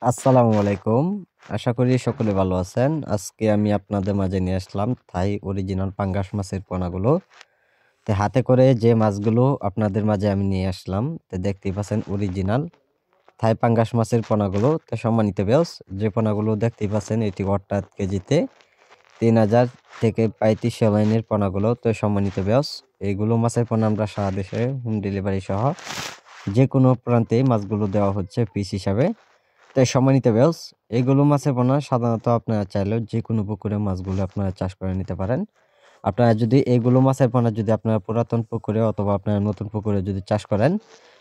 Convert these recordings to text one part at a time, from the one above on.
আসসালামু আলাইকুম। আশা করি সকলে ভালো আছেন। আজকে আমি আপনাদের মাঝে নিয়ে আসলাম থাই অরিজিনাল পাঙ্গাস মাছের পোনাগুলো। হাতে করে যে মাছগুলো আপনাদের মাঝে আমি নিয়ে আসলাম, দেখতেই পাচ্ছেন অরিজিনাল থাই পাঙ্গাস মাছের পোনাগুলো। সম্মানিত ভিউয়ার্স, যে পোনাগুলো দেখতেই পাচ্ছেন এটি অর্থাৎ কেজিতে ৩,০০০ থেকে ৩৫০০ লাইনের পোনাগুলো। সম্মানিত ভিউয়ার্স, এইগুলো মাছের পোনা আমরা সারা দেশে হোম ডেলিভারি সহ যে কোনো প্রান্তে মাছগুলো দেওয়া হচ্ছে পিস হিসাবে। সম্মানিত ভিউয়ার্স, এগুলো মাছের পোনা সাধারণত আপনারা চাইলেও যেকোনো পুকুরে মাছগুলো আপনারা চাষ করে নিতে পারেন। আপনারা যদি এগুলো মাছের পোনা যদি আপনারা পুরাতন পুকুরে অথবা আপনারা নতুন পুকুরে যদি চাষ করেন,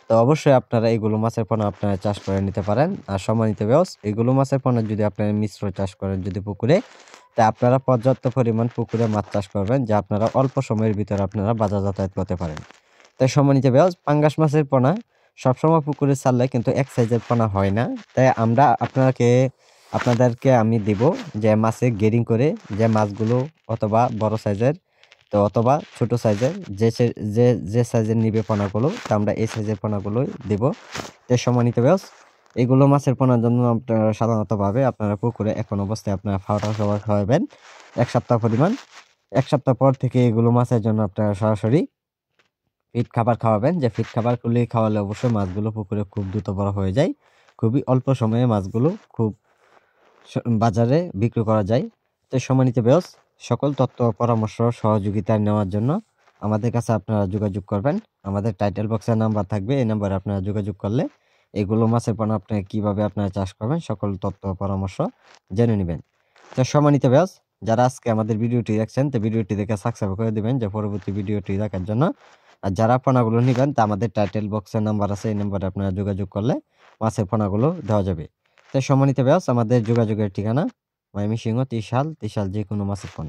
তো অবশ্যই আপনারা এগুলো মাছের পোনা আপনারা চাষ করে নিতে পারেন। আর সম্মানিত ভিউয়ার্স, এগুলো মাছের পোনা যদি আপনারা মিশ্র চাষ করেন যদি পুকুরে, তা আপনারা পর্যাপ্ত পরিমাণ পুকুরে মাছ চাষ করবেন, যা আপনারা অল্প সময়ের ভিতরে আপনারা বাজার যাতায়াত করতে পারেন। তাই সম্মানিত ভিউয়ার্স, পাঙ্গাস মাছের পোনা সবসময় পুকুরে ছাড়লে কিন্তু এক সাইজের পোনা হয় না। তাই আমরা আপনাদেরকে আমি দিব যে মাছে গেরিং করে যে মাছগুলো অথবা বড় সাইজের তো অথবা ছোট সাইজের যে সাইজের নিবে পোনাগুলো, তা আমরা এই সাইজের পোনাগুলোই দেব। তাই সম্মানিত ভিউয়ার্স, এগুলো মাছের পোনার জন্য আপনারা সাধারণতভাবে আপনারা পুকুরে এখন অবস্থায় আপনারা ফাওয়াটা সবার খাওয়াবেন ১ সপ্তাহ পরিমাণ। ১ সপ্তাহ পর থেকে এগুলো মাছের জন্য আপনারা সরাসরি ফিড খাবার খাওয়াবেন। যে ফিড খাবারগুলি খাওয়ালে অবশ্যই মাছগুলো পুকুরে খুব দ্রুত বড় হয়ে যায়। খুবই অল্প সময়ে মাছগুলো খুব বাজারে বিক্রি করা যায়। তো সম্মানিত ভিউয়ার্স, সকল তথ্য পরামর্শ সহযোগিতা নেওয়ার জন্য আমাদের কাছে আপনারা যোগাযোগ করবেন। আমাদের টাইটেল বক্সে নাম্বার থাকবে, এই নাম্বারে আপনারা যোগাযোগ করলে এগুলো মাছের পোনা আপনারা কিভাবে আপনারা চাষ করবেন সকল তথ্য পরামর্শ জেনে নেবেন। তো সম্মানিত ভিউয়ার্স, যারা আজকে আমাদের ভিডিওটি দেখছেন, তো ভিডিওটি দেখে সাবস্ক্রাইব করে দিবেন যে পরবর্তী ভিডিওটি দেখার জন্য। আর যারা পোনাগুলো নিবেন, তা আমাদের টাইটেল বক্সে নাম্বার আছে, এই নাম্বারে আপনারা যোগাযোগ করলে মাছের পোনাগুলো দেওয়া যাবে। তো সম্মানিত ভিউয়ার্স, আমাদের যোগাযোগের ঠিকানা ময়মনসিংহ, ত্রিশাল যেকোনো মাছের পোনা।